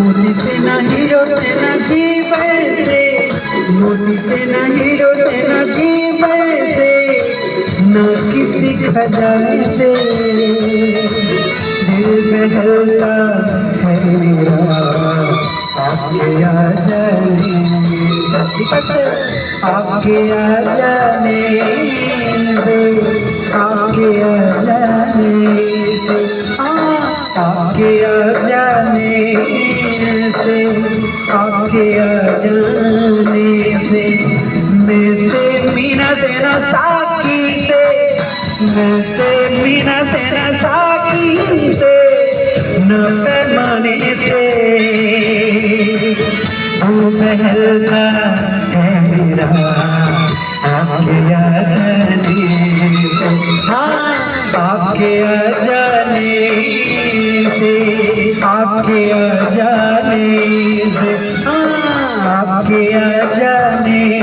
मोती से ना हीरो से ना जीवन से, मोती से ना हीरो से ना जीवन से, ना किसी खजाने से। दिल बहलता है मेरा आपके आ जाने, आपके आ जाने से, आपके आ जाने से, आपके आ जाने से, आपके आ जाने से। मैं से मीना से ना साकी से, मैं से मीना से ना साकी से, न पैमाने से। वो बहलता है मेरा आपके आ जाने से, हाँ आपके आ जाने से, आपके आ जाने से, हाँ आपके आ जाने